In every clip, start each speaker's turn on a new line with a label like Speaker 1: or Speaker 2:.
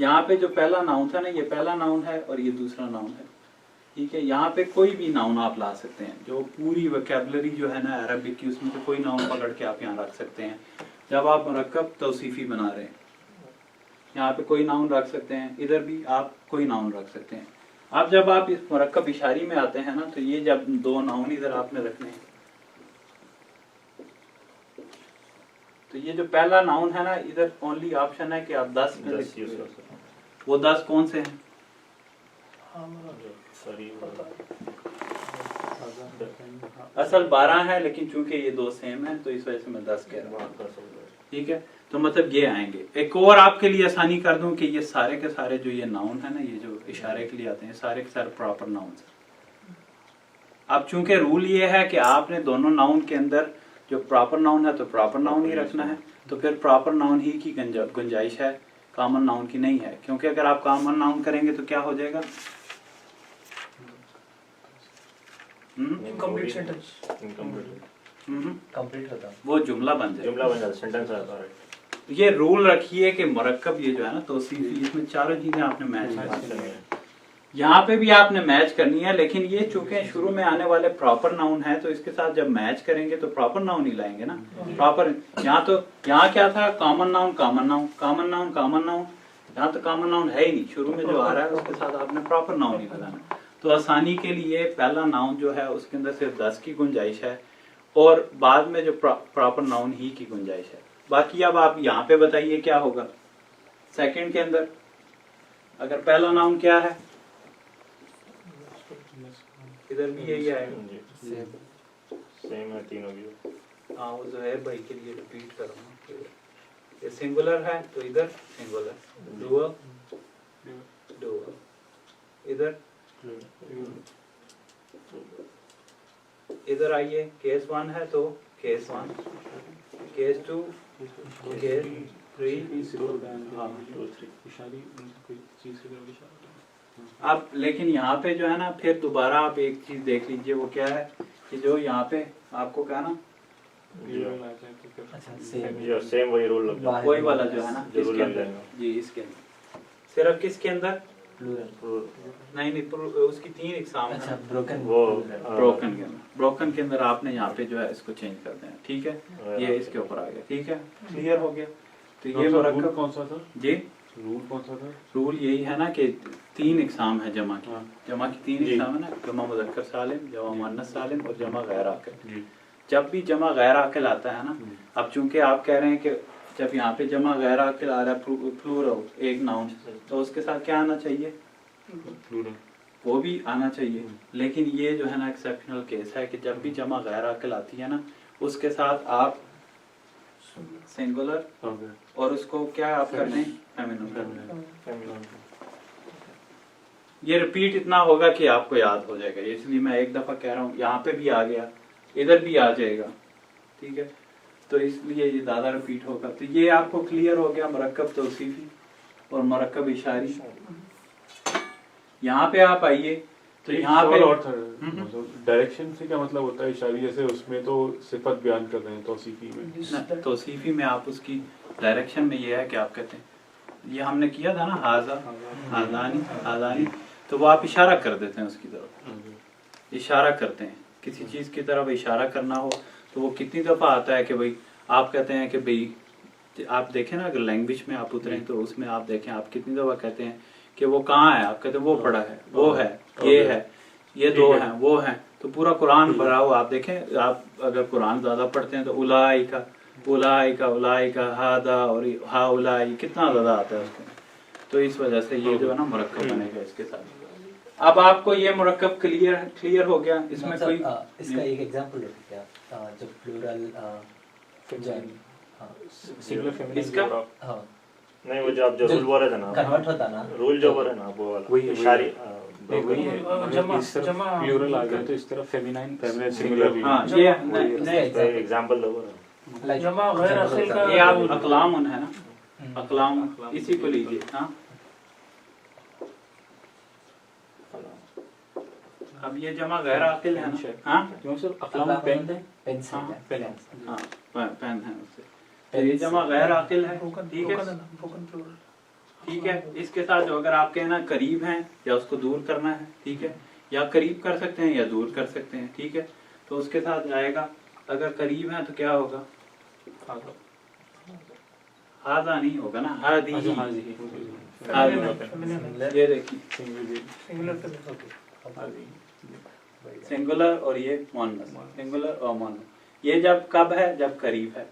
Speaker 1: यहाँ पे जो पहला नाउन था ना, ये पहला नाउन है और ये दूसरा नाउन है, ठीक है। यहाँ पे कोई भी नाउन आप ला सकते हैं, जो पूरी वोकैबुलरी जो है ना अरबिक की, उसमें से कोई नाउन पकड़ के आप यहाँ रख सकते हैं जब आप मुरक्कब तौसीफी बना रहे हैं। यहाँ पे कोई नाउन रख सकते हैं, इधर भी आप कोई नाउन रख सकते हैं। अब जब आप इस मुरक्कब इशारी में आते हैं ना, तो ये जब दो नाउन इधर आपने रखने हैं, तो ये जो पहला नाउन है ना, इधर ओनली ऑप्शन है कि आप 10 में लिखिए। वो 10 कौन से हैं? असल 12 है, लेकिन चूंकि ये दो सेम है तो इस वजह से मैं 10 कह रहा हूँ, ठीक है। तो मतलब ये आएंगे। एक और आपके लिए आसानी कर दूं कि ये सारे के सारे जो ये नाउन है ना, ये जो इशारे के लिए आते हैं, सारे के सारे प्रॉपर नाउन है। अब चूंकि रूल ये है कि आपने दोनों नाउन के अंदर जो प्रॉपर नाउन है तो प्रॉपर नाउन ही रखना है, तो फिर प्रॉपर नाउन ही की गुंजाइश है, कॉमन नाउन की नहीं है। क्योंकि अगर आप कॉमन नाउन करेंगे तो क्या हो जाएगा?
Speaker 2: इनकम्प्लीट सेंटेंस,
Speaker 3: कंप्लीट होता,
Speaker 1: वो जुमला बन जाएगा,
Speaker 4: जुमला बन जाता, सेंटेंस आता है।
Speaker 1: ये रूल रखिए कि मुरक्कब ये जो है ना तौसीफी, इसमें चारों चीजें आपने मैच करनी है। यहाँ पे भी आपने मैच करनी है, लेकिन ये चूंकि शुरू में आने वाले प्रॉपर नाउन है तो इसके साथ जब मैच करेंगे तो प्रॉपर नाउन ही लाएंगे ना। प्रॉपर यहाँ तो यहाँ क्या था? Common noun common noun common noun common noun. यहाँ तो कॉमन नाउन है ही नहीं, शुरू में जो आ रहा है उसके साथ आपने प्रॉपर नाउन ही लगाना। तो आसानी के लिए पहला नाउन जो है उसके अंदर सिर्फ 10 की गुंजाइश है और बाद में जो प्रॉपर नाउन ही की गुंजाइश है। बाकी अब आप यहाँ पे बताइए क्या होगा सेकंड के अंदर। अगर पहला नाउन क्या है, इधर भी यही आएगा,
Speaker 4: सेम है, तीन होगी।
Speaker 1: हाँ वो ज़ुहैर भाई के लिए रिपीट कर रहा हूँ। ये सिंगुलर है तो इधर सिंगुलर, डुअल डुअल, इधर इधर आइए, केस 1 है तो केस 1, केस 2, केस 3, हाँ 2 3। अब लेकिन यहाँ पे जो है ना, फिर दोबारा आप एक चीज देख लीजिए, वो क्या है कि जो यहाँ पे आपको कहा ना,
Speaker 4: सेम वही रूल लग जाएगा,
Speaker 1: वही वाला जो है ना
Speaker 4: जो
Speaker 1: इसके
Speaker 4: रूल लग
Speaker 1: अंदर,
Speaker 4: जाएगा।
Speaker 1: जी इसके अंदर, सिर्फ किसके अंदर?
Speaker 3: प्लूरल।
Speaker 1: नहीं उसकी 3 इकसाम
Speaker 3: अच्छा,
Speaker 1: है।
Speaker 3: ब्रोकन,
Speaker 4: वो
Speaker 1: ब्रोकन के अंदर, ब्रोकन के अंदर आपने यहाँ पे जो है इसको चेंज कर देना, ठीक है। ये इसके ऊपर आ गया, ठीक है, क्लियर हो गया। तो ये मुरक्कब
Speaker 5: कौन सा था
Speaker 1: जी?
Speaker 5: रूल कौन सा था?
Speaker 1: रूल यही है ना कि 3 इकसाम है जमा की,
Speaker 5: हाँ।
Speaker 1: जमा की 3 इकसाम है ना, जमा मुज़क्कर सालिम, जमा मुअन्नस सालिम और जमा गैर आकिल।
Speaker 5: जी।
Speaker 1: जब भी जमा गैर आकिल आता है ना, अब चूंकि आप कह रहे हैं कि जब यहाँ पे जमा गैर आकिल आ रहा है प्लूरल एक नाउन, तो उसके साथ क्या आना चाहिए?
Speaker 5: प्लूरल,
Speaker 1: वो भी आना चाहिए। लेकिन ये जो है ना एक्सेप्शनल केस है कि जब भी जमा गैर आकिल आती है ना, उसके साथ आप सिंगुलर और उसको क्या आप कर दें? फेमिनिन। ये रिपीट इतना होगा कि आपको याद हो जाएगा, इसलिए मैं एक दफा कह रहा हूँ, यहाँ पे भी आ गया, इधर भी आ जाएगा, ठीक है। तो इसलिए ये ज्यादा रिपीट होगा। तो ये आपको क्लियर हो गया मुरक्कब तौसीफी और मुरक्कब इशारी। यहाँ पे आप आइए, तो यहाँ पे
Speaker 5: और डायरेक्शन से क्या मतलब होता है इशारी? जैसे उसमें तो सिफत बयान कर रहे हैं तौसीफी में,
Speaker 1: तौसीफी में आप उसकी डायरेक्शन में ये है कि आप कहते हैं, ये हमने किया था ना हाजा हाजानी हाजानी, तो वो आप इशारा कर देते हैं उसकी तरफ, इशारा करते हैं किसी चीज की तरफ इशारा करना हो तो वो कितनी दफा आता है कि भाई आप कहते हैं कि भाई आप देखें ना, अगर लैंग्वेज में आप उतरें तो उसमें आप देखें आप कितनी दफा कहते हैं कि वो कहाँ है, आप कहते हैं वो पड़ा है, वो है, ये दो हैं, वो हैं। तो पूरा कुरान भरा हुआ आप देखें, आप अगर कुरान ज्यादा पढ़ते हैं तो उलाइका उलाइका उलाइका हादा और हा उलाई कितना ज्यादा आता है उसके। तो इस वजह से ये जो है ना मुरक्कब बनेगा इसके साथ। अब आपको ये मुरक्कब क्लियर हो गया। इसमें कोई
Speaker 3: इसका एक एग्जांपल दे क्या, जब प्लूरल
Speaker 5: सिंगुलर फेमिनिन
Speaker 1: इसका
Speaker 3: हाँ
Speaker 4: नहीं, वो जो रूल बोल रहे थे ना,
Speaker 3: कन्वर्ट होता ना,
Speaker 4: रूल जो बोल रहे ना वो वाला
Speaker 5: वही
Speaker 4: इशारी
Speaker 5: वही है, इस तरफ प्लूरल आ गया तो इस तरफ फेमिनाइन सिंगुलर भी।
Speaker 1: हाँ ये नहीं
Speaker 4: एग्जांपल दो।
Speaker 2: जमा गैर आखिल का
Speaker 1: ये आप अकलाम है ना, अकलाम इसी को लीजिए। हाँ अब ये जमा गैर आकिल है ना। हाँ
Speaker 5: अकलाम पेन है,
Speaker 3: पेंसिल
Speaker 1: हाँ,
Speaker 3: है,
Speaker 5: पेन
Speaker 1: हाँ पेन है उससे। तो ये जमा गैर आकिल है, ठीक है।
Speaker 2: ब्रोकन प्लूरल,
Speaker 1: ठीक है। इसके साथ जो अगर आपके ना करीब हैं या उसको दूर करना है, ठीक है, या करीब कर सकते हैं या दूर कर सकते हैं, ठीक है, तो उसके साथ आएगा। अगर करीब है तो क्या होगा, हादा नहीं होगा ना, हादी ही। ये देखिए सिंगुलर और ये मोनस, सिंगुलर और मोनस। ये जब कब है, जब करीब है।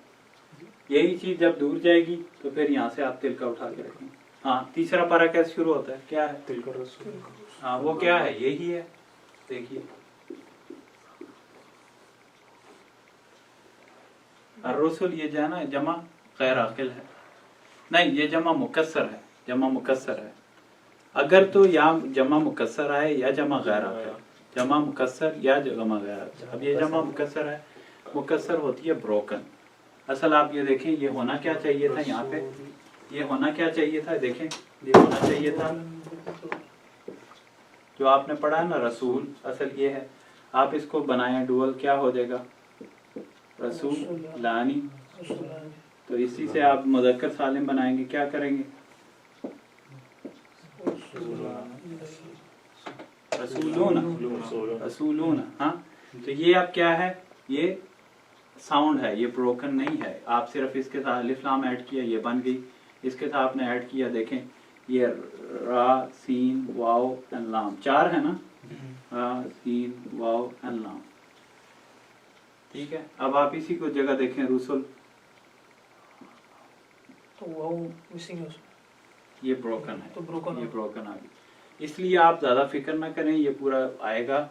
Speaker 1: यही चीज जब दूर जाएगी तो फिर यहाँ से आप तिल का उठा के रखेंगे। हाँ, तीसरा पारा कैसे शुरू होता है, क्या है,
Speaker 5: तिल का रसूल।
Speaker 1: हाँ वो क्या है, यही है। देखिए अर्रसुल, ये जो है ना जमा गैर आकिल है, नहीं ये जमा मुकस्सर है, जमा मुकस्सर है। अगर तो या जमा मुकस्सर आए या जमा गैर आकिल, जमा मुकस्सर या जमा गैर आकिल। अब ये जमा मुकस्सर है, मुकस्सर होती है ब्रोकन। असल आप ये देखें, ये होना क्या चाहिए था, यहाँ पे ये होना क्या चाहिए था, देखें ये होना चाहिए था जो आपने पढ़ा है ना रसूल, असल ये है। आप इसको बनाएं डुअल, क्या हो जाएगा, रसूल लानी। तो इसी से आप मुज़क्कर सालिम बनाएंगे, क्या करेंगे, रसूलूना, रसूलूना। हाँ, तो ये अब क्या है, ये साउंड है, ये ब्रोकन नहीं है। आप सिर्फ इसके साथ अलिफ लाम ऐड किया, ये बन गई। इसके साथ आपने ऐड किया, देखें ये रा सीन वाव एंड लाम, चार है ना, रा सीन वाव एंड लाम, ठीक है। अब आप इसी को जगह देखें रुसुल,
Speaker 2: तो वाव मिसिंग है,
Speaker 1: ये ब्रोकन है,
Speaker 2: तो ब्रोकन,
Speaker 1: ये ब्रोकन आ गई। इसलिए आप ज्यादा फिक्र ना करें, ये पूरा आएगा।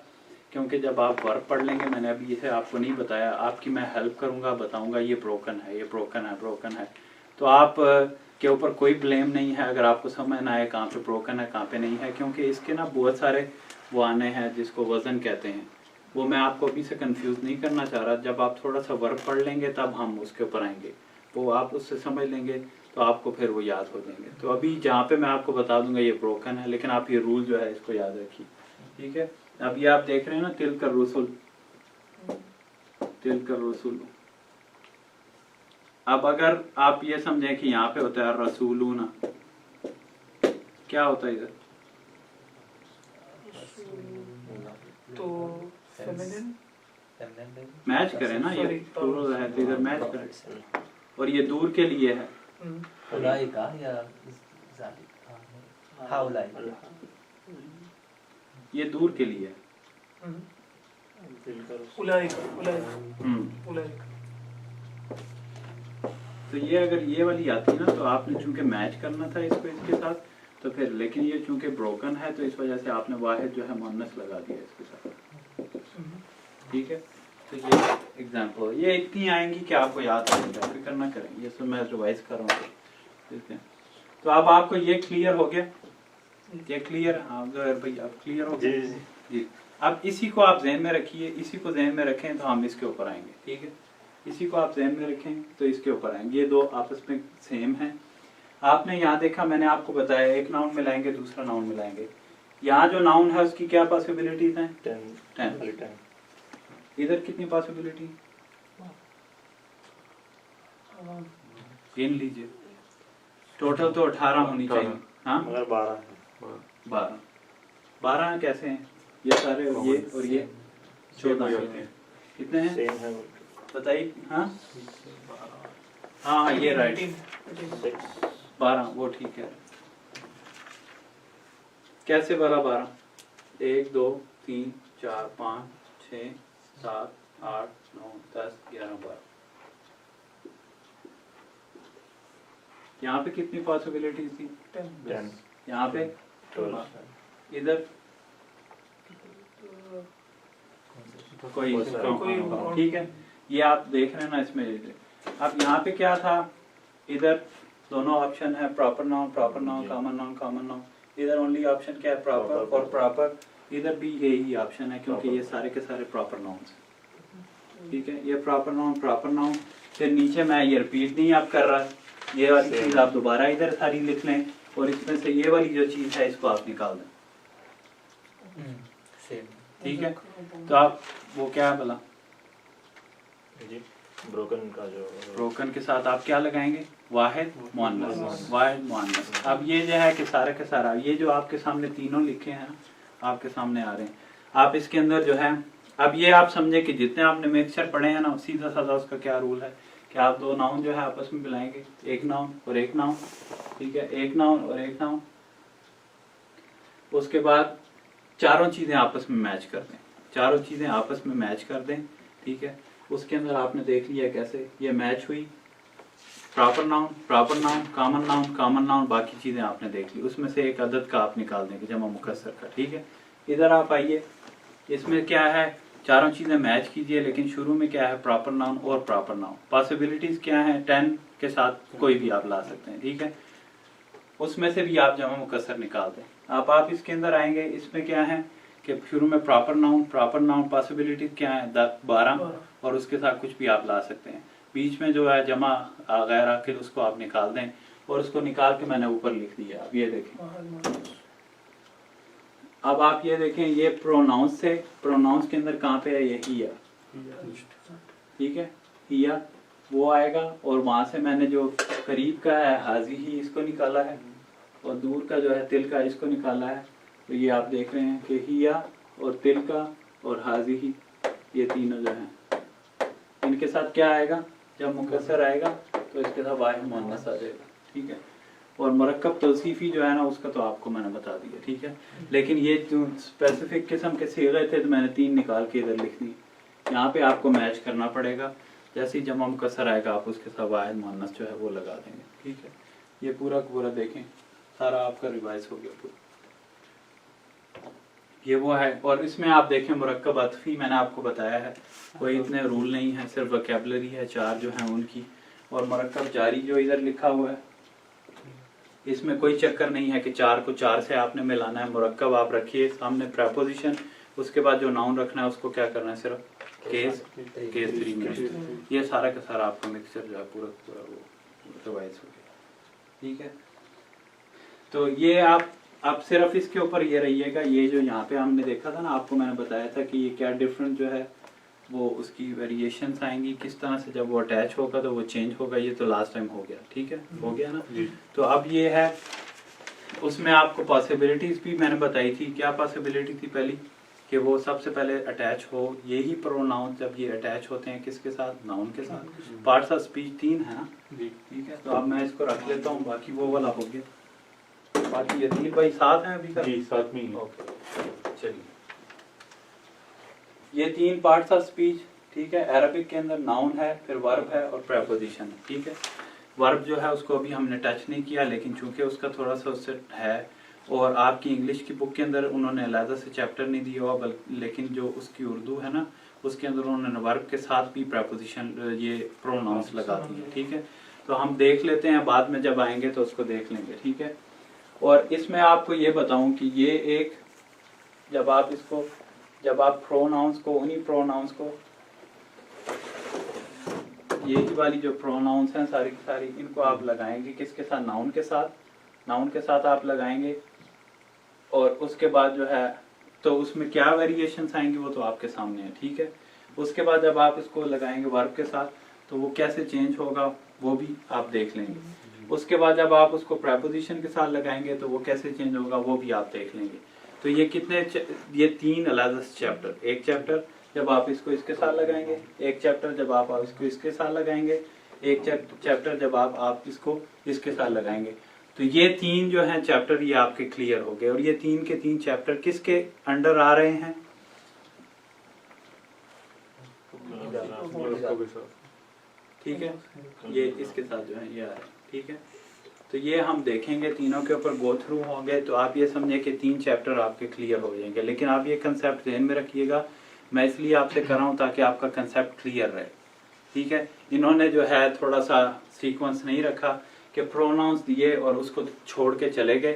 Speaker 1: क्योंकि जब आप वर्क पढ़ लेंगे, मैंने अभी इसे आपको नहीं बताया, आपकी मैं हेल्प करूंगा, बताऊंगा ये ब्रोकन है, ये ब्रोकन है, ब्रोकन है। तो आप के ऊपर कोई ब्लेम नहीं है अगर आपको समझ ना आए कहाँ पे ब्रोकन है कहाँ पे नहीं है, क्योंकि इसके ना बहुत सारे वो आने हैं जिसको वजन कहते हैं। वो मैं आपको अभी से कंफ्यूज नहीं करना चाह रहा। जब आप थोड़ा सा वर्क पढ़ लेंगे तब हम उसके ऊपर आएंगे, वो आप उससे समझ लेंगे तो आपको फिर वो याद हो जाएंगे। तो अभी जहाँ पे मैं आपको बता दूंगा ये ब्रोकन है, लेकिन आप ये रूल जो है इसको याद रखिए, ठीक है। अब ये आप देख रहे हैं ना, तिल कर रसूल, तिल कर रसूल। अब अगर आप ये समझें कि यहाँ पे होता है रसूलूना, क्या होता है इधर,
Speaker 2: तो फेमिनिन,
Speaker 1: मैच करें ना, ये प्लूरल है तो इधर मैच करें। और ये दूर के लिए है,
Speaker 3: उलाइका या ज़ालिका, हाउलाई,
Speaker 1: ये दूर के लिए है।
Speaker 2: उलाइका, उलाइका।
Speaker 1: तो ये अगर ये वाली आती ना तो आपने चूंकि मैच करना था इसको इसके साथ, तो फिर, लेकिन ये चूंकि ब्रोकन है तो इस वजह से आपने वाहिद जो है मुन्नस लगा दिया इसके साथ, ठीक है। तो ये एग्जांपल, ये इतनी आएंगी कि आपको याद रहेगा, फिक्र ना करें, ये सब मैं रिवाइज कर रहा हूँ, ठीक है। तो अब आपको ये क्लियर हो गया, ये क्लियर, हाँ भाई अब क्लियर हो गया जी। अब इसी को आप ज़हन में रखिए, इसी को ज़हन में रखें तो हम इसके ऊपर आएंगे, ठीक है। इसी को आप ज़हन में रखें तो इसके ऊपर आएंगे। ये दो आपस में सेम हैं। आपने यहाँ देखा, मैंने आपको बताया एक नाउन मिलाएंगे दूसरा नाउन मिलाएंगे। यहाँ जो नाउन है उसकी क्या पॉसिबिलिटीज हैं, 10। इधर कितनी पॉसिबिलिटी, गिन लीजिए, टोटल तो 18 होनी चाहिए। हाँ,
Speaker 4: मगर 12
Speaker 1: 12 कैसे हैं ये सारे, और ये 14 कितने हैं,
Speaker 4: सेम है,
Speaker 1: बताइए। हाँ हाँ ये राइट, 12 वो ठीक है। कैसे वाला 12, 1 2 3 4 5 6 7 8 9 10 11 12। यहाँ पे कितनी पॉसिबिलिटीज थी,
Speaker 4: 10।
Speaker 1: यहाँ पे
Speaker 4: 12।
Speaker 1: इधर कोई, ठीक है। ये आप देख रहे हैं ना इसमें। अब यहाँ पे क्या था, इधर दोनों ऑप्शन है, proper noun, proper noun, common noun, common noun. इधर ओनली ऑप्शन क्या है, प्रॉपर और प्रॉपर। इधर भी यही ऑप्शन है क्योंकि ये सारे के सारे प्रॉपर नाउन्स, ठीक है। ये प्रॉपर नाउन, प्रॉपर नाउन। फिर नीचे मैं ये रिपीट नहीं आप कर रहा, ये वाली चीज आप दोबारा इधर सारी लिख लें और इसमें से ये वाली जो चीज है इसको आप निकाल दें, ठीक है। तो आप वो क्या बोला
Speaker 4: जी, ब्रोकन का जो,
Speaker 1: ब्रोकन के साथ आप क्या लगाएंगे, वाहिद मुअन्नस, वाहिद मुअन्नस। अब ये जो है कि सारा के सारा ये जो आपके सामने तीनों लिखे हैं ना, आपके सामने आ रहे हैं, आप इसके अंदर जो है, अब ये आप समझे कि जितने आपने मिक्सचर पढ़े हैं ना, सीधा साधा उसका क्या रूल है कि आप दो नाउन जो है आपस में मिलाएंगे, एक नाउन और एक नाउन, ठीक है, एक नाउन और एक नाउन, उसके बाद चारों चीजें आपस में मैच कर दें, चारों चीजें आपस में मैच कर दें, ठीक है। उसके अंदर आपने देख लिया कैसे ये मैच हुई, proper noun, common noun, common noun, बाकी चीजें आपने देख ली, उसमें से एक अदद का आप निकाल देंगे जमा मुकस्सर का, ठीक है। इधर आप आइए, इसमें क्या है, चारों चीजें मैच कीजिए, लेकिन शुरू में क्या है, प्रॉपर नाउन और प्रॉपर नाउन। पॉसिबिलिटीज क्या है, 10 के साथ कोई भी आप ला सकते हैं, ठीक है, उसमें से भी आप जमा मुकस्सर निकाल दें। अब आप इसके अंदर आएंगे, इसमें क्या है कि शुरू में प्रॉपर नाउन, पॉसिबिलिटीज क्या है 12 और उसके साथ कुछ भी आप ला सकते हैं, बीच में जो है जमा गैर आखिर उसको आप निकाल दें, और उसको निकाल के मैंने ऊपर लिख दिया। अब ये देखें, अब आप ये देखें, ये प्रोनाउंस से, प्रोनाउंस के अंदर कहाँ पे है, ये हिया, ठीक है, हिया वो आएगा, और वहां से मैंने जो करीब का है हाजी ही इसको निकाला है, और दूर का जो है तिल का इसको निकाला है। तो ये आप देख रहे हैं कि हिया और तिल का और हाजी ही, ये तीनों जो हैं, इनके साथ क्या आएगा, जब मुकस्सर आएगा तो इसके साथ वाहिद मुअन्नस आ जाएगा, ठीक है। और मुरक्कब तौसीफी जो है ना, उसका तो आपको मैंने बता दिया, ठीक है। लेकिन ये जो स्पेसिफिक किस्म के सीगे थे तो मैंने 3 निकाल के इधर लिख दी, यहाँ पे आपको मैच करना पड़ेगा, जैसे ही जमा मुकस्सर आएगा आप उसके साथ वाहिद मुअन्नस जो है वो लगा देंगे, ठीक है। ये पूरा पूरा देखें, सारा आपका रिवाइज हो गया पूरा, ये वो है। और इसमें आप देखें मुरक्कब अतफी मैंने आपको बताया है, कोई इतने रूल नहीं है, सिर्फ वोकैबुलरी है 4 जो है उनकी। और मुरक्कब जारी जो इधर लिखा हुआ है, इसमें कोई चक्कर नहीं है कि 4 को 4 से आपने मिलाना है, मुरक्कब आप रखिए सामने प्रेपोजिशन, उसके बाद जो नाउन रखना है उसको क्या करना है, सिर्फ केस 3 में। ये सारा का सारा आपका मिक्सचर जो है पूरा पूरा वो रिवाइज हो गया, ठीक है। तो ये आप सिर्फ इसके ऊपर ये रहिएगा, ये जो यहाँ पे हमने देखा था ना, आपको मैंने बताया था कि ये क्या डिफरेंट जो है वो उसकी वेरिएशंस आएंगी, किस तरह से जब वो अटैच होगा तो वो चेंज होगा, ये तो लास्ट टाइम हो गया, ठीक है, हो गया ना। तो अब ये है, उसमें आपको पॉसिबिलिटीज भी मैंने बताई थी। क्या पॉसिबिलिटी थी पहली, कि वो सबसे पहले अटैच हो, यही प्रोनाउन जब ये अटैच होते हैं किसके साथ, नाउन के साथ। पार्ट्स ऑफ स्पीच 3 है ना, ठीक है। तो अब मैं इसको रख लेता हूँ, बाकी वो वाला हो गया, बाकी ये 3 भाई साथ हैं अभी का,
Speaker 5: जी साथ में ही।
Speaker 1: ओके चलिए, ये 3 पार्ट्स ऑफ स्पीच, ठीक है। अरबिक के अंदर नाउन है, फिर वर्ब है और प्रेपोजिशन है, ठीक है। वर्ब जो है उसको अभी हमने टच नहीं किया, लेकिन चूंकि उसका थोड़ा सा उससे है, और आपकी इंग्लिश की बुक के अंदर उन्होंने अलग से चैप्टर नहीं दिया हुआ, लेकिन जो उसकी उर्दू है ना उसके अंदर उन्होंने वर्ब के साथ भी प्रेपोजिशन ये प्रोनाउंस लगा दिए, ठीक है। तो हम देख लेते हैं, बाद में जब आएंगे तो उसको देख लेंगे, ठीक है। और इसमें आपको ये बताऊं कि ये एक, जब आप प्रोनाउंस को, उन्हीं प्रोनाउंस को, यही वाली जो प्रोनाउंस हैं सारी की सारी, इनको आप लगाएंगे किसके साथ, नाउन के साथ, नाउन के साथ आप लगाएंगे। और उसके बाद जो है तो उसमें क्या वेरिएशंस आएंगे वो तो आपके सामने है, ठीक है। उसके बाद जब आप इसको लगाएंगे वर्ब के साथ तो वो कैसे चेंज होगा वो भी आप देख लेंगे। उसके बाद जब आप उसको प्रेपोजिशन के साथ लगाएंगे तो वो कैसे चेंज होगा वो भी आप देख लेंगे। तो ये कितने, ये 3 अलग चैप्टर, एक चैप्टर जब आप इसको इसके साथ लगाएंगे, एक चैप्टर जब आप इसको इसके साथ लगाएंगे, एक चैप्टर जब आप इसको इसके साथ लगाएंगे। तो ये 3 जो हैं चैप्टर ये आपके क्लियर हो गए। और ये 3 के 3 चैप्टर किसके अंडर आ रहे हैं, ठीक है, ये इसके साथ जो है ये आ रहे हैं, ठीक है। तो ये हम देखेंगे, तीनों के ऊपर गो थ्रू होंगे, तो आप ये समझे कि 3 चैप्टर आपके क्लियर हो जाएंगे। लेकिन आप ये कंसेप्ट ध्यान में रखिएगा, मैं इसलिए आपसे कर रहा हूँ ताकि आपका कंसेप्ट क्लियर रहे, ठीक है। इन्होंने जो है थोड़ा सा सीक्वेंस नहीं रखा कि प्रोनाउंस दिए और उसको छोड़ के चले गए,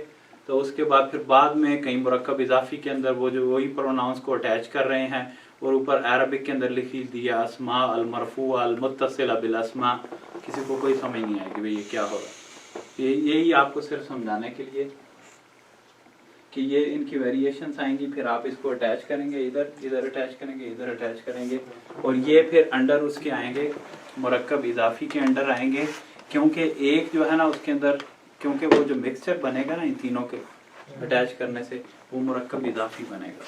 Speaker 1: तो उसके बाद फिर बाद में कई मुरक्कब इजाफी के अंदर वो जो वही प्रोनाउंस को अटैच कर रहे हैं और ऊपर अरबिक के अंदर लिख दिया अस्मा अल मरफूआ अल मुत्तसिला बिल अस्मा, किसी को कोई समझ नहीं आएगी भाई ये क्या हो रहा है। यही आपको सिर्फ समझाने के लिए कि ये इनकी वेरिएशंस आएंगी, फिर आप इसको अटैच करेंगे, इधर अटैच करेंगे, इधर अटैच करेंगे, और ये फिर अंडर उसके आएंगे, मुरक्कब इजाफी के अंडर आएंगे क्योंकि एक जो है ना उसके अंदर, क्योंकि वो जो मिक्सचर बनेगा ना इन तीनों के अटैच करने से, वो मुरक्कब इजाफी बनेगा।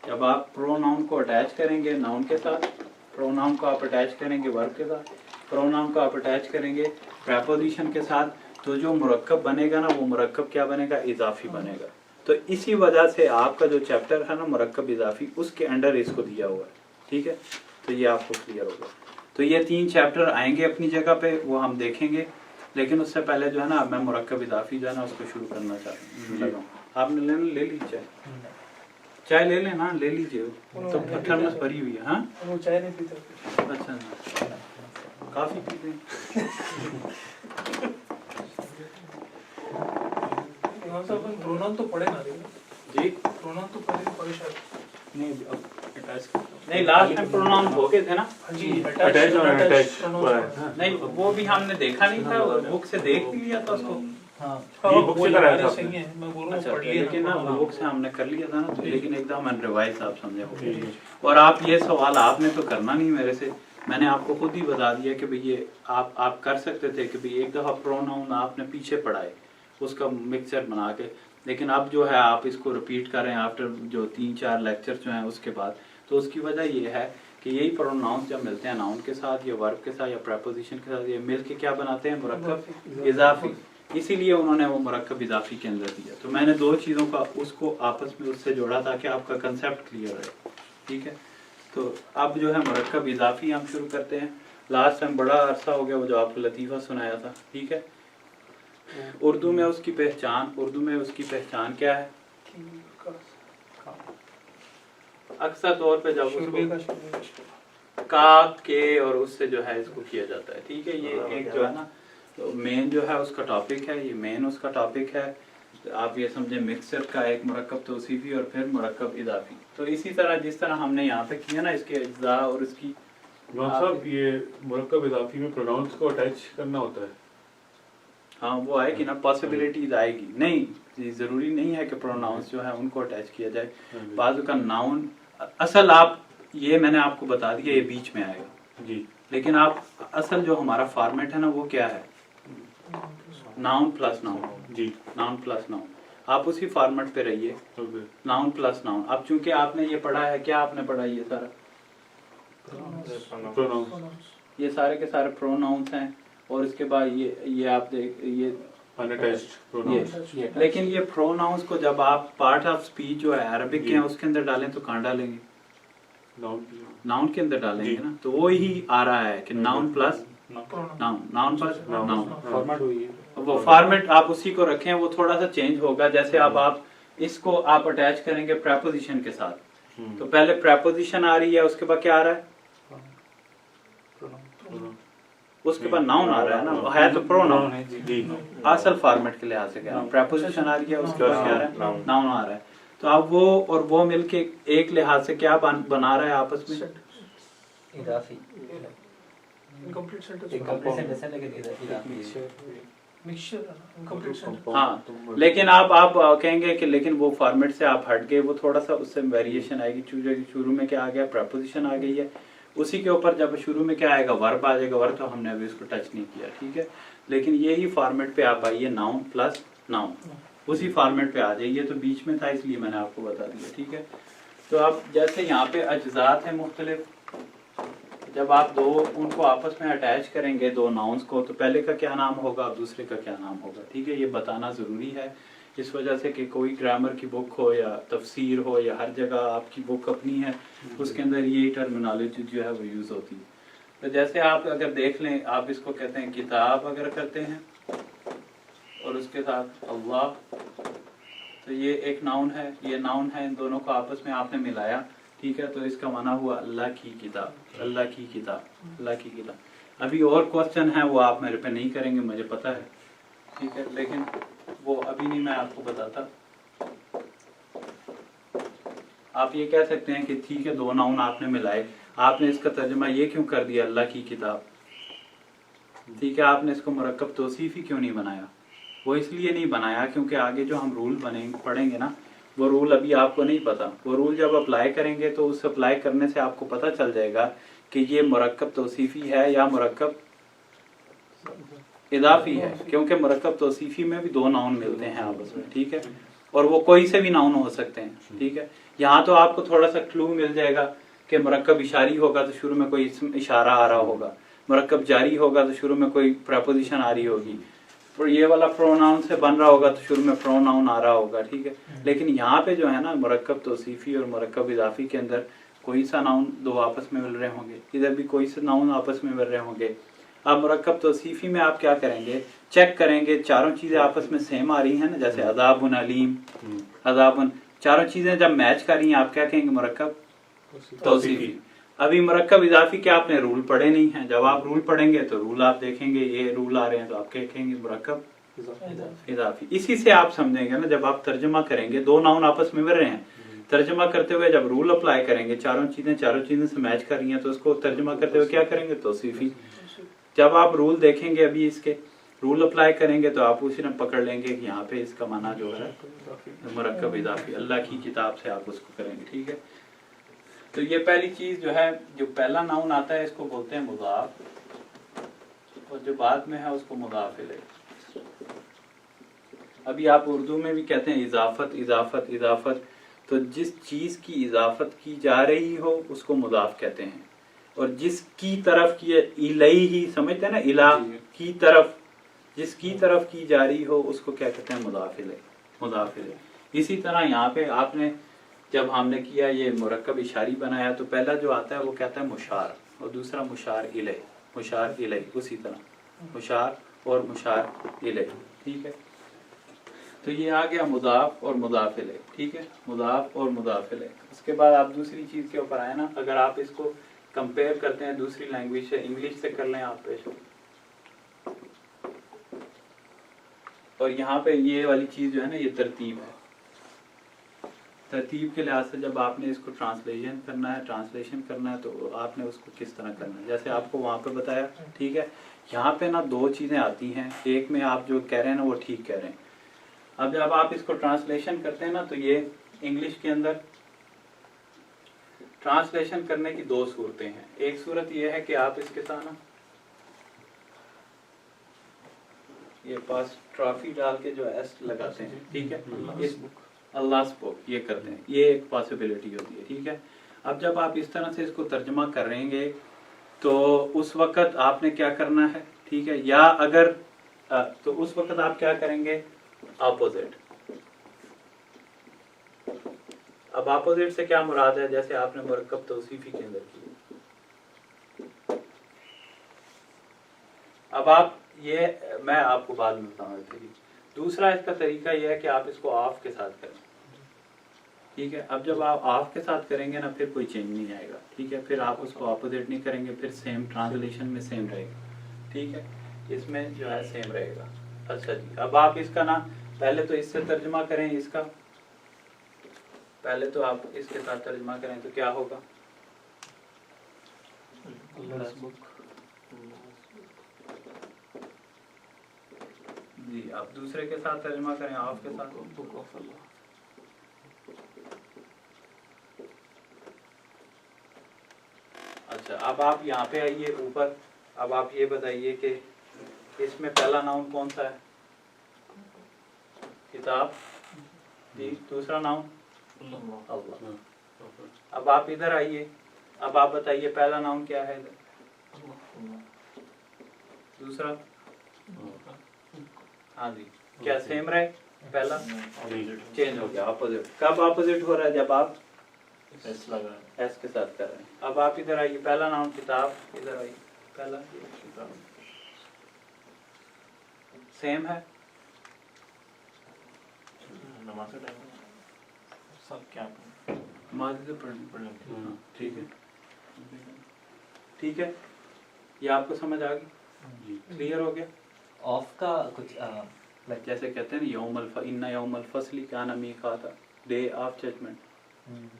Speaker 1: जब आप प्रोनाउन को अटैच करेंगे नाउन के साथ, प्रोनाउन को आप अटैच करेंगे वर्ब के साथ, प्रोनाउन को आप अटैच करेंगे प्रेपोजिशन के साथ, तो जो मुरक्कब बनेगा ना वो मुरक्कब क्या बनेगा, इजाफी बनेगा। तो इसी वजह से आपका जो चैप्टर है ना मुरक्कब इजाफी, उसके अंडर इसको दिया हुआ है। ठीक है, तो ये आपको क्लियर होगा। तो ये 3 चैप्टर आएंगे अपनी जगह पे, वो हम देखेंगे, लेकिन उससे पहले जो है ना मैं मुरक्कब इजाफी जो है ना उसको शुरू करना चाहता हूँ। आपने ले ली चाय ले लेना, ले लीजिए, तो थर्मस भरी हुई है। हाँ,
Speaker 2: वो चाय नहीं पीते।
Speaker 1: अच्छा, काफी पीते हैं।
Speaker 2: यहाँ से अपन प्रोनाउन तो पढ़े ना
Speaker 1: जी,
Speaker 2: प्रोनाउन तो पढ़े शायद
Speaker 1: नहीं अब अटैच नहीं, लास्ट टाइम प्रोनाउन हो गए थे ना।
Speaker 2: जी,
Speaker 5: अटैच और अटैच
Speaker 1: नहीं वो भी हमने देखा नहीं था, बुक से देख भी लिया था उसको।
Speaker 3: हाँ
Speaker 5: ये बुक से कराया था
Speaker 2: सही है, मैं बोल रहा हूँ
Speaker 1: अच्छा,
Speaker 2: पढ़ लिया
Speaker 1: लेकिन ना
Speaker 2: ना।
Speaker 1: वो बुक से हमने कर लिया था ना, तो लेकिन एकदम अनरिवाइज आप समझे हो। और आप ये सवाल आपने तो करना नहीं मेरे से, मैंने आपको खुद ही बता दिया कि भाई ये आप कर सकते थे कि भाई एक दफा प्रोनाउन आपने पीछे पढ़ाए उसका मिक्सचर बना के, लेकिन अब जो है आप इसको रिपीट कर रहे हैं आफ्टर जो 3-4 लेक्चर जो हैं उसके बाद। तो उसकी वजह ये है कि यही प्रोनाउंस जब मिलते हैं नाउन के साथ या वर्ब के साथ या प्रेपोजिशन के साथ, ये मिल के क्या बनाते हैं, मुरक्कब इजाफी। इसीलिए उन्होंने वो मुरक्कब इजाफी के अंदर दिया। तो मैंने 2 चीज़ों का उसको आपस में उससे जोड़ा ताकि आपका कंसेप्ट क्लियर रहे। ठीक है, तो अब जो है मुरक्कब इजाफी हम शुरू करते हैं। लास्ट टाइम बड़ा अरसा हो गया वो जो आपको लतीफ़ा सुनाया था। ठीक है, उर्दू में उसकी पहचान क्या है? अक्सर तौर पे जब उसको काफ के और उससे जो है इसको किया जाता है। ठीक है, ये एक जो है ना तो मेन जो है उसका टॉपिक है, ये मेन उसका टॉपिक है। तो आप ये समझे मिक्सचर का एक मुरक्कब तौसीफी और फिर मुरक्कब इजाफी। तो इसी तरह जिस तरह हमने यहाँ पे किया ना इसके अज्जा और इसकी
Speaker 5: साहब, ये मुरक्कब इजाफी में प्रोनाउंस को अटैच करना होता है।
Speaker 1: हाँ, वो आएगी ना, पॉसिबिलिटीज आएगी। नहीं, जरूरी नहीं है कि प्रोनाउंस जो है उनको अटैच किया जाए। बाजू का नाउन असल आप ये मैंने आपको बता दिया, ये बीच में आएगा
Speaker 5: जी,
Speaker 1: लेकिन आप असल जो हमारा फॉर्मेट है ना वो क्या है, नाउन प्लस नाउन
Speaker 5: जी,
Speaker 1: नाउन प्लस नाउन। आप उसी फॉर्मेट पे रहिए, नाउन प्लस नाउन। अब चूंकि आपने ये पढ़ा है, क्या आपने पढ़ा ये सारा,
Speaker 5: प्रोनाउंस,
Speaker 1: ये सारे के सारे प्रोनाउंस हैं। और इसके बाद ये आप देख ये
Speaker 5: अनअटैच्ड प्रोनाउंस।
Speaker 1: लेकिन ये प्रोनाउंस को जब आप पार्ट ऑफ स्पीच जो है अरबिक के हैं उसके अंदर डालें तो कहाँ डालेंगे, नाउन के अंदर डालेंगे ना। तो वो ही आ रहा है कि noun plus noun, noun plus noun.
Speaker 4: Format हुई है,
Speaker 1: वो फॉर्मेट आप उसी को रखें, वो थोड़ा सा चेंज होगा। जैसे अब आप इसको आप अटैच करेंगे प्रेपोजिशन के साथ, तो पहले प्रेपोजिशन आ रही है, उसके बाद क्या आ रहा है, उसके बाद नाउन आ रहा है ना, है तो प्रोनाउन है जी। असल फॉर्मेट के लिहाज से क्या प्रेपोजिशन आ रही है, उसके बाद क्या आ रहा है, नाउन आ रहा है। तो अब वो और वो मिलके एक लिहाज से क्या बना रहा है आपस में,
Speaker 3: इजाफी
Speaker 2: इनकम्प्लीट सेंटेंस
Speaker 3: इनकम्प्लीट सेंटेंस है लेकिन इजाफी
Speaker 2: मिक्सचर इनकम्प्लीट सेंटेंस।
Speaker 1: हाँ, लेकिन आप कहेंगे कि लेकिन वो फॉर्मेट से आप हट गए, वो थोड़ा सा उससे वेरिएशन आएगी। शुरू में क्या आ गया, प्रेपोजिशन आ गई है, उसी के ऊपर जब शुरू में क्या आएगा, वर्ब आ जाएगा। वर्ब तो हमने अभी उसको टच नहीं किया, ठीक है। लेकिन यही फॉर्मेट पे आप आइए, नाउन प्लस नाउन, उसी फॉर्मेट पे आ जाइए। तो बीच में था इसलिए मैंने आपको बता दिया, ठीक है। तो अब जैसे यहाँ पे अज्जात है मुख्तलिफ, जब आप दो उनको आपस में अटैच करेंगे, दो नाउन्स को, तो पहले का क्या नाम होगा, दूसरे का क्या नाम होगा, ठीक है। ये बताना ज़रूरी है इस वजह से कि कोई ग्रामर की बुक हो या तफसीर हो या हर जगह आपकी बुक अपनी है, उसके अंदर यही टर्मिनोलॉजी जो है वो यूज़ होती है। तो जैसे आप अगर देख लें, आप इसको कहते हैं किताब अगर करते हैं और उसके साथ अल्लाह, तो ये एक नाउन है, ये नाउन है, इन दोनों को आपस में आपने मिलाया, ठीक है। तो इसका माना हुआ अल्लाह की किताब, अल्लाह की किताब, अल्लाह की किताब। अभी और क्वेश्चन है वो आप मेरे पे नहीं करेंगे, मुझे पता है, ठीक है, लेकिन वो अभी नहीं मैं आपको बताता। आप ये कह सकते हैं कि ठीक है, दो नाउन आपने मिलाए, आपने इसका तर्जुमा ये क्यों कर दिया अल्लाह की किताब, ठीक है। आपने इसको मुरक्कब तौसीफी क्यों नहीं बनाया, वो इसलिए नहीं बनाया क्योंकि आगे जो हम रूल पढ़ेंगे ना, वो रूल अभी आपको नहीं पता। वो रूल जब अप्लाई करेंगे तो उस अप्लाई करने से आपको पता चल जाएगा कि ये मुरक्कब तौसीफी है या मुरक्कब इदाफी है, क्योंकि मुरक्कब तौसीफी में भी दो नाउन मिलते हैं आपस में, ठीक है, और वो कोई से भी नाउन हो सकते हैं, ठीक है। यहाँ तो आपको थोड़ा सा क्लू मिल जाएगा कि मुरक्कब इशारी होगा तो शुरू में कोई इशारा आ रहा होगा, मुरक्कब जारी होगा तो शुरू में कोई प्रपोजिशन आ रही होगी, और ये वाला प्रोनाउन से बन रहा होगा तो शुरू में प्रोनाउन आ रहा होगा, ठीक है। लेकिन यहाँ पे जो है ना मुरक्कब तौसीफी और मुरक्कब इजाफी के अंदर कोई सा नाउन दो आपस में मिल रहे होंगे, इधर भी कोई सा नाउन आपस में मिल रहे होंगे। अब मुरक्कब तौसीफी में आप क्या करेंगे, चेक करेंगे चारों चीजें आपस में सेम आ रही हैं ना, जैसे अज़ाबुन अलीम, अज़ाबुन, चारों चीजें जब मैच कर रही हैं आप क्या कहेंगे, मुरक्कब तौसीफी। अभी मुरक्कब इजाफी के आपने रूल पढ़े नहीं हैं, जब आप रूल पढ़ेंगे तो रूल आप देखेंगे ये रूल आ रहे हैं तो आप क्या कहेंगे, मुरक्कब इजाफी। इसी से आप समझेंगे ना, जब आप तर्जुमा करेंगे दो नाउन आपस में मिल रहे हैं, तर्जुमा करते हुए जब रूल अप्लाई करेंगे चारों चीजें से मैच कर रही हैं तो उसको तर्जुमा करते हुए क्या करेंगे, तौसीफी। जब आप रूल देखेंगे अभी इसके रूल अप्लाई करेंगे तो आप उसी ने पकड़ लेंगे कि यहाँ पे इसका माना जो है मुरक्कब इजाफी, अल्लाह की किताब से आप उसको करेंगे, ठीक है। तो ये पहली चीज जो है, जो पहला नाउन आता है इसको बोलते हैं मुदाफ, और जो बाद में है उसको मुदाफ इलैह। अभी आप उर्दू में भी कहते हैं इजाफत इजाफत इजाफत, तो जिस चीज की इजाफत की जा रही हो उसको मुदाफ कहते हैं, और जिसकी तरफ की इलई ही समझते हैं ना, इला की तरफ, जिसकी तरफ की जा रही हो उसको क्या कहते हैं, मुदाफ इलैह, मुदाफ इलैह। इसी तरह यहाँ पे आपने जब हमने किया ये मुरक्कब इशारी बनाया तो पहला जो आता है वो कहता है मुशार, और दूसरा मुशार इलैह, मुशार इलैह, उसी तरह मुशार और मुशार इलैह, ठीक है। तो ये आ गया मुदाफ और मुदाफ इलैह, ठीक है, मुदाफ और मुदाफ इलैह। उसके बाद आप दूसरी चीज के ऊपर आए ना, अगर आप इसको कंपेयर करते हैं दूसरी लैंग्वेज से, इंग्लिश से कर लें आप पेश, और यहाँ पे ये वाली चीज जो है ना ये तरतीब है, तरतीब के लिहाज से जब आपने इसको ट्रांसलेशन करना है तो आपने उसको किस तरह करना है, जैसे आपको वहां पे बताया, ठीक है। यहाँ पे ना दो चीजें आती हैं, एक में आप जो कह रहे हैं ना वो ठीक कह रहे हैं। अब जब आप इसको ट्रांसलेशन करते हैं ना तो ये इंग्लिश के अंदर ट्रांसलेशन करने की दो सूरतें हैं। एक सूरत ये है कि आप इसके साथ ना ये पास ट्रॉफी डाल के जो एस लगाते हैं, ठीक है, इस अल्लाह स्पोक ये करते हैं, ये एक पॉसिबिलिटी होती है, ठीक है। अब जब आप इस तरह से इसको तर्जमा करेंगे तो उस वक्त आपने क्या करना है, ठीक है, या अगर तो उस वक्त आप क्या करेंगे, ऑपोजिट। अब ऑपोजिट से क्या मुराद है, जैसे आपने मुरक्कब तौसीफी के अंदर की। अब आप ये मैं आपको बाद में बताऊंगा। दूसरा इसका तरीका यह है कि आप इसको ऑफ के साथ करें, ठीक है। अब जब आप ऑफ के साथ करेंगे ना फिर कोई चेंज नहीं आएगा, ठीक है, फिर आप उसको ऑपोजिट नहीं करेंगे, फिर सेम ट्रांसलेशन में सेम रहेगा, ठीक है, इसमें जो है सेम रहेगा। अच्छा जी, अब आप इसका ना पहले तो इससे तर्जुमा करें, इसका पहले तो आप इसके साथ तर्जुमा करें तो क्या होगा, जी आप दूसरे के साथ तर्जुमा करें, ऑफ के साथ, बुक ऑफ अल्लाह। अच्छा, अब आप यहाँ पे आइए ऊपर, अब आप ये बताइए कि इसमें पहला नाउन कौन सा है, किताब, दूसरा नाउन अल्लाह। अब आप इधर आइए, अब आप बताइए पहला नाउन क्या है इधर, दूसरा, हाँ जी, क्या सेम रहे, पहला चेंज हो गया, ऑपोजिट। कब ऑपोजिट हो रहा है, जब आप एस के साथ कर रहे हैं। अब आप इधर आइए, पहला नाउन किताब, इधर आइए, पहला किताब सेम है,
Speaker 4: नमाज का टाइम सब क्या
Speaker 1: नमाज से पढ़ने, ठीक है, ठीक है, ये आपको समझ आ गई, क्लियर हो गया।
Speaker 3: ऑफ का कुछ
Speaker 1: जैसे कहते हैं ना यौमुल फस्ली काना मीक़ाता, day of judgement,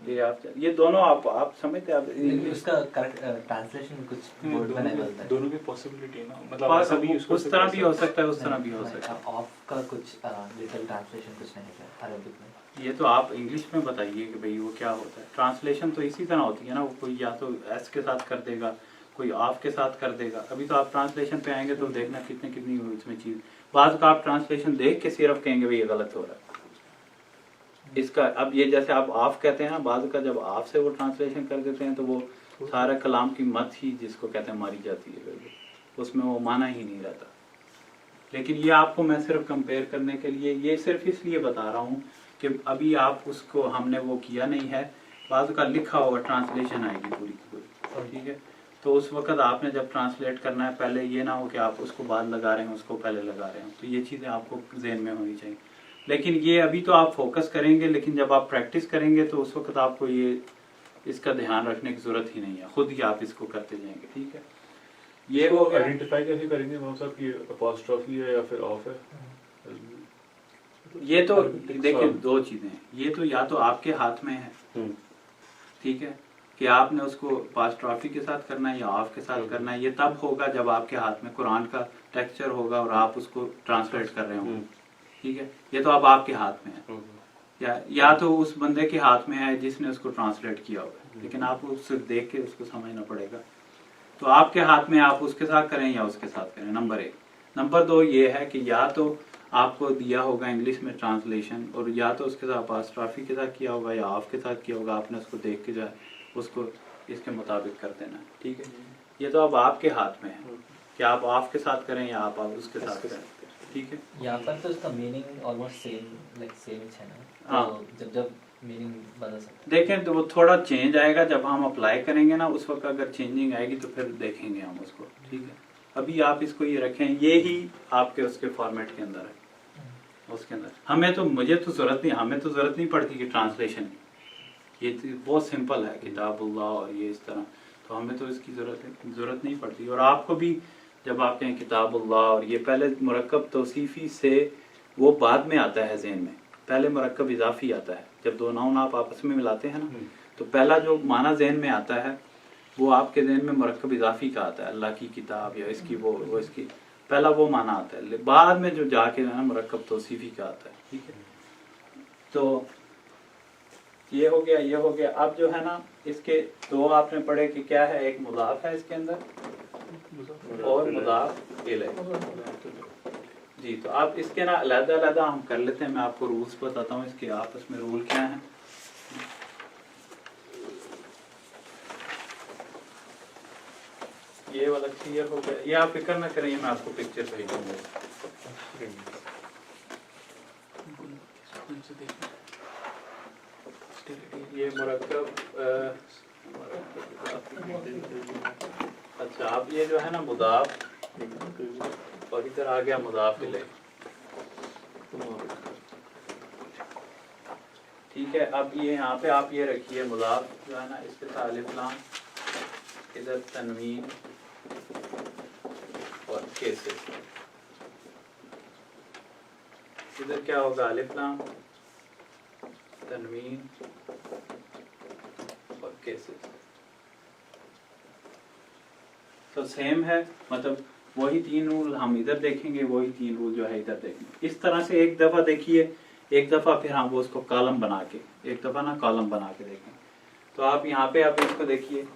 Speaker 1: day of, ये दोनों आप समझते हैं, आप
Speaker 3: उसका करेक्ट ट्रांसलेशन कुछ वर्ड बनाया होता है,
Speaker 4: दोनों की पॉसिबिलिटी है ना, मतलब ऐसा भी
Speaker 1: उस तरह भी हो सकता है, उस तरह भी हो सकता है।
Speaker 3: ऑफ का कुछ लिटिल ट्रांसलेशन कुछ नहीं है अरबिक में,
Speaker 1: ये तो आप इंग्लिश में बताइए कि भाई वो क्या होता है। ट्रांसलेशन तो इसी तरह होती है ना, वो कोई या तो एस के साथ कर देगा, कोई ऑफ के साथ कर देगा। अभी तो आप ट्रांसलेशन पे आएंगे तो देखना कितनी इसमें चीज, बाद का आप ट्रांसलेशन देख के सिर्फ कहेंगे भाई ये गलत हो रहा है इसका। अब ये जैसे आप ऑफ कहते हैं ना, बाद का जब ऑफ से वो ट्रांसलेशन कर देते हैं तो वो सारा कलाम की मत ही जिसको कहते हैं मारी जाती है, उसमें वो माना ही नहीं रहता। लेकिन ये आपको मैं सिर्फ कंपेयर करने के लिए, ये सिर्फ इसलिए बता रहा हूँ कि अभी आप उसको हमने वो किया नहीं है, बाद का लिखा हुआ ट्रांसलेशन आएगी पूरी की पूरी, ठीक है। तो उस वक्त आपने जब ट्रांसलेट करना है पहले ये ना हो कि आप उसको बाद लगा रहे हैं उसको पहले लगा रहे हैं, तो ये चीज़ें आपको जहन में होनी चाहिए। लेकिन ये अभी तो आप फोकस करेंगे, लेकिन जब आप प्रैक्टिस करेंगे तो उस वक्त आपको ये इसका ध्यान रखने की जरूरत ही नहीं है, खुद ही आप इसको करते जाएंगे, ठीक है। ये
Speaker 5: वो
Speaker 1: हो गया।
Speaker 5: आइडेंटिफाई कैसे करेंगे वहाँ साहब कि अपॉस्ट्रोफी है या फिर ऑफ है?
Speaker 1: ये तो देखिए दो चीजें हैं, ये तो या तो आपके हाथ में है, ठीक है, कि आपने उसको अपॉस्ट्रोफी के साथ करना है या ऑफ के साथ करना है। ये तब होगा जब आपके हाथ में कुरान का टेक्सचर होगा और आप उसको ट्रांसलेट कर रहे होंगे, ठीक है। ये तो अब आपके हाथ में है, या तो उस बंदे के हाथ में है जिसने उसको ट्रांसलेट किया होगा, लेकिन आपको सिर्फ देख के उसको समझना पड़ेगा। तो आपके हाथ में, आप उसके साथ करें या उसके साथ करें, नंबर 1। नंबर 2 ये है कि या तो आपको दिया होगा इंग्लिश में ट्रांसलेशन और या तो उसके साथ अपॉस्ट्रोफी के साथ किया होगा या ऑफ के साथ किया होगा, आपने उसको देख के जो है उसको इसके मुताबिक कर देना, ठीक है। ये तो अब आपके हाथ में है कि आप ऑफ के साथ करें या आप उसके साथ करें, ठीक है।
Speaker 3: यहाँ पर तो उसका मीनिंग ऑलमोस्ट सेम है ना,
Speaker 1: हाँ।
Speaker 3: तो जब मीनिंग बदल सकता है।
Speaker 1: देखें तो वो थोड़ा चेंज आएगा जब हम अप्लाई करेंगे ना, उस वक्त अगर चेंजिंग आएगी तो फिर देखेंगे हम उसको, ठीक है। अभी आप इसको ये रखें, ये ही आपके उसके फॉर्मेट के अंदर है, उसके अंदर मुझे तो जरूरत नहीं पड़ती कि ट्रांसलेशन की, ये तो बहुत सिंपल है किताबुल्लाह और ये इस तरह, तो हमें तो इसकी जरूरत नहीं पड़ती। और आपको भी जब आप कहें किताबुल्लाह और ये पहले मुरक्कब तौसीफी से वो बाद में आता है ज़हन में, पहले मुरक्कब इजाफी आता है। जब दो नाउन आप आपस में मिलाते हैं ना, तो पहला जो माना ज़हन में आता है वो आपके ज़हन में मुरक्कब इजाफी का आता है, अल्लाह की किताब या इसकी वो इसकी, पहला वो माना आता है। बाद में जो जाके ना मुरक्कब तौसीफी का आता है, ठीक है। तो ये हो गया। अब जो है ना इसके दो आपने पढ़े कि क्या है, एक मुदाफ है इसके अंदर और मुदाफ इलैह। जी, तो आप इसके ना अलग-अलग हम कर लेते हैं, मैं आपको रूल्स बताता हूँ इसके आपस में रूल क्या हैं। ये वाला क्लियर हो गया, ये आप फिक्र ना करें, मैं आपको पिक्चर भेज दूंगा। ये मुरक्कब अच्छा, अब ये जो है ना मुदाफ और इधर आ गया मुदाफ इलैह, ठीक है। अब ये यहाँ पे आप ये रखिए मुदाफ जो है ना, इसके साथ अलिफ लाम, इधर तनवीन और कैसे, इधर क्या होगा, अलिफ लाम तनवीन और कैसे। तो सेम है, मतलब वही 3 रूल हम इधर देखेंगे, वही 3 रूल जो है इधर देखेंगे। इस तरह से एक दफा देखिए, एक दफा फिर हम वो उसको कॉलम बना के, एक दफा ना कॉलम बना के देखें। तो आप यहाँ पे आप इसको देखिए,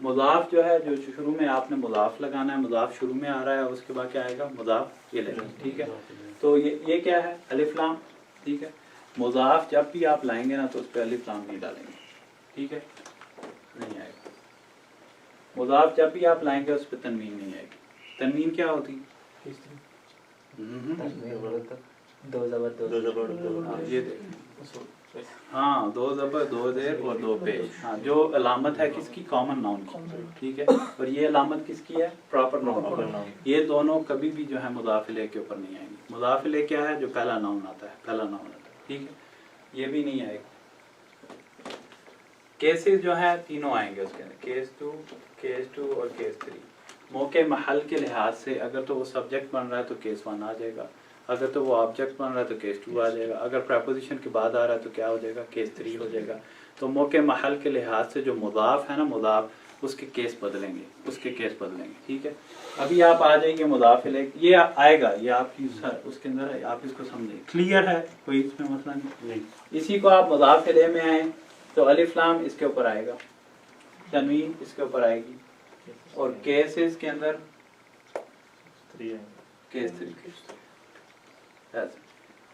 Speaker 1: मुदाफ जो है, जो शुरू में आपने मुदाफ लगाना है, मुदाफ शुरू में आ रहा है, उसके बाद क्या आएगा, मुदाफ इलैह, ठीक है। तो ये क्या है, अलिफ लाम, ठीक है। मुदाफ जब भी आप लाएंगे ना तो उस पर अलिफ लाम नहीं डालेंगे, ठीक है, नहीं आएगा। मुदाफ जब भी आप लाएंगे उस पर तनवीन नहीं आएगी। तनवीन क्या होती,
Speaker 3: दो जबर
Speaker 1: ये हाँ, 2 ज़बर 2 ज़ेर और 2 पेश। हाँ, जो अलामत है किसकी, कॉमन नाउन की, ठीक है। और ये अलामत किसकी है, प्रॉपर नाउन। ये दोनों कभी भी जो है मुदाफ इलैह के ऊपर नहीं आएंगे। मुदाफ इलैह क्या है, जो पहला नाउन आता है, ठीक है, ये भी नहीं आएगा। केसेस जो है तीनों आएंगे उसके अंदर, केस 2 और केस 3। मौके महल के लिहाज से अगर तो वो सब्जेक्ट बन रहा है तो केस 1 आ जाएगा, अगर तो वो ऑब्जेक्ट बन रहा है तो केस 2 आ जाएगा, अगर प्रेपोजिशन के बाद आ रहा है तो क्या हो जाएगा, केस 3 हो जाएगा। तो मौके महल के लिहाज से जो मुदाफ है ना, मुदाफ उसके केस बदलेंगे, ठीक है। अभी आप आ जाइए मुदाफ इलैह, ये आएगा, ये आपकी उसके अंदर है, आप इसको समझें, क्लियर है, कोई इसमें मसला नहीं। इसी को आप मुदाफ इलैह में आए तो अलिफ लाम इसके ऊपर आएगा, तनवीन इसके ऊपर आएगी, और केसेस के अंदर
Speaker 4: 3 है
Speaker 1: केस 3।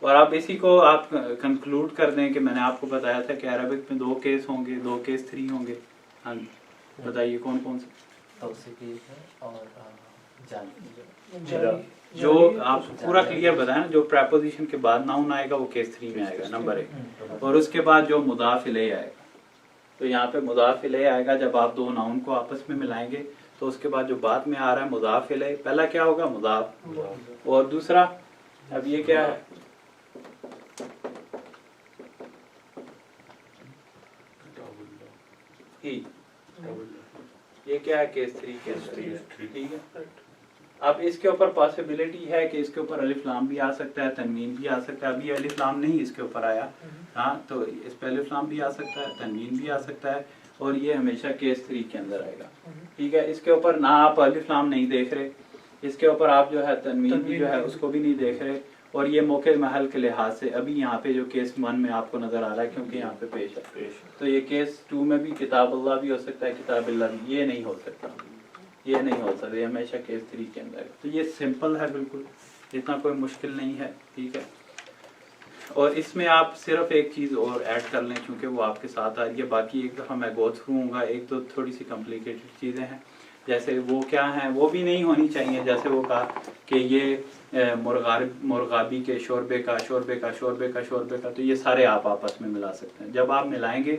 Speaker 1: और आप इसी को आप कंक्लूड कर दें कि मैंने आपको बताया था कि अरबिक में 2 केस होंगे, 2 केस 3 होंगे। हाँ जी, बताइए कौन कौन से?
Speaker 3: तौसीकी है और जाली।
Speaker 2: जाली।
Speaker 1: जो आप पूरा क्लियर बताएं ना, जो प्रेपोजिशन के बाद नाउन आएगा वो केस 3 में आएगा, नंबर 1। और उसके बाद जो मुदाफ इलैह आएगा, तो यहाँ पे मुदाफ इलैह आएगा जब आप 2 नाउन को आपस में मिलाएंगे। तो उसके बाद जो बाद में आ रहा है मुदाफ इलैह, पहला क्या होगा? मुदाफ। और दूसरा, अब ये क्या है? ही। ये क्या है? केस 3 के अंदर, ठीक है। अब इसके ऊपर पॉसिबिलिटी है कि इसके ऊपर अलिफ लाम भी आ सकता है, तनवीन भी आ सकता है। अभी अलिफ लाम नहीं इसके ऊपर आया, हाँ, तो इस पे अलिफ लाम भी आ सकता है, तनवीन भी आ सकता है, और ये हमेशा केस 3 के अंदर आएगा, ठीक है। इसके ऊपर ना आप अलिफ लाम नहीं देख रहे, इसके ऊपर आप जो है तनवीन भी जो है उसको भी नहीं देख रहे, और ये मौके महल के लिहाज से अभी यहाँ पे जो केस 1 में आपको नजर आ रहा है, क्योंकि यहाँ पे पेश है, तो ये केस 2 में भी किताब अल्लाह भी हो सकता है, किताब अल्लाह भी, ये नहीं हो सकता, ये नहीं हो सकता, ये हमेशा केस 3 के अंदर है। तो ये सिंपल है बिल्कुल, इतना कोई मुश्किल नहीं है, ठीक है। और इसमें आप सिर्फ एक चीज़ और ऐड कर लें, क्योंकि वो आपके साथ आ रही है, बाकी एक दफ़ा मैं गो थ्रू हूँगा, एक तो थोड़ी सी कॉम्प्लिकेटेड चीज़ें हैं, जैसे वो क्या हैं वो भी नहीं होनी चाहिए। जैसे वो कहा कि ये मुर्गाबी के शोरबे का, तो ये सारे आप आपस में मिला सकते हैं। जब आप मिलाएंगे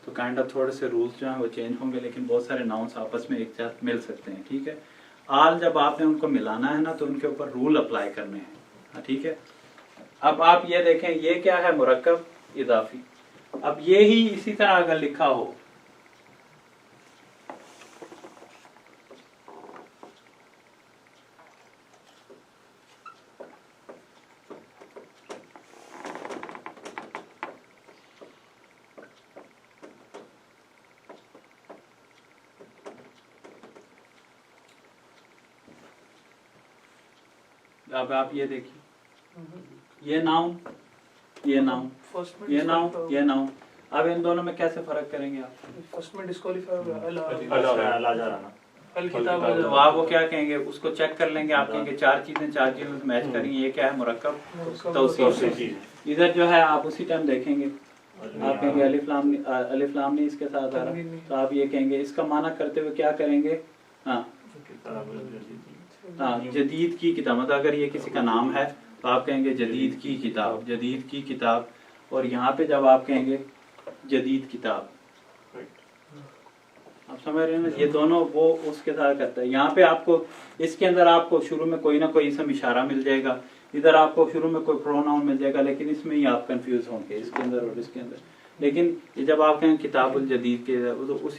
Speaker 1: तो काइंड ऑफ थोड़े से रूल्स जो हैं वो चेंज होंगे, लेकिन बहुत सारे नाउन्स आपस में एक साथ मिल सकते हैं, ठीक है। आल जब आपने उनको मिलाना है ना, तो उनके ऊपर रूल अप्लाई करने हैं, ठीक है। अब आप ये देखें, ये क्या है? मुरक्कब इजाफी। अब ये ही इसी तरह अगर लिखा हो, अब आप ये देखिए, ये नाउन, ये नाउन,
Speaker 2: फर्स्ट में
Speaker 1: ये नाउन, ये नाउन। अब इन दोनों में कैसे फर्क करेंगे आप?
Speaker 2: फर्स्ट में डिस्क्वालीफाई हो गया
Speaker 4: अला जा रहा ना
Speaker 2: अल किताब
Speaker 1: तो आप वो क्या कहेंगे? उसको चेक कर लेंगे, आप कहेंगे 4 चीजें मैच करेंगे, ये क्या है? मुरक्कब तौसीकी। इधर जो है आप उसी टाइम देखेंगे, आप कहेंगे अलिफ लाम नहीं इसके साथ आ रहा, तो आप ये कहेंगे, इसका माना करते हुए क्या करेंगे? हाँ, हाँ, जदीद की किताब, मतलब अगर ये किसी का नाम है तो आप कहेंगे जदीद की किताब, जदीद की किताब। और यहाँ पे जब आप कहेंगे जदीद किताब, आप समझ रहे हैं ना, ये दोनों वो उसके साथ करता है। यहाँ पे आपको इसके अंदर आपको शुरू में कोई ना कोई इसम इशारा मिल जाएगा, इधर आपको शुरू में कोई प्रोनाउन मिल जाएगा, लेकिन इसमें ही आप कंफ्यूज होंगे, इसके अंदर और इसके अंदर। लेकिन जब आप कहें किताबुल जदीद के, तो उसी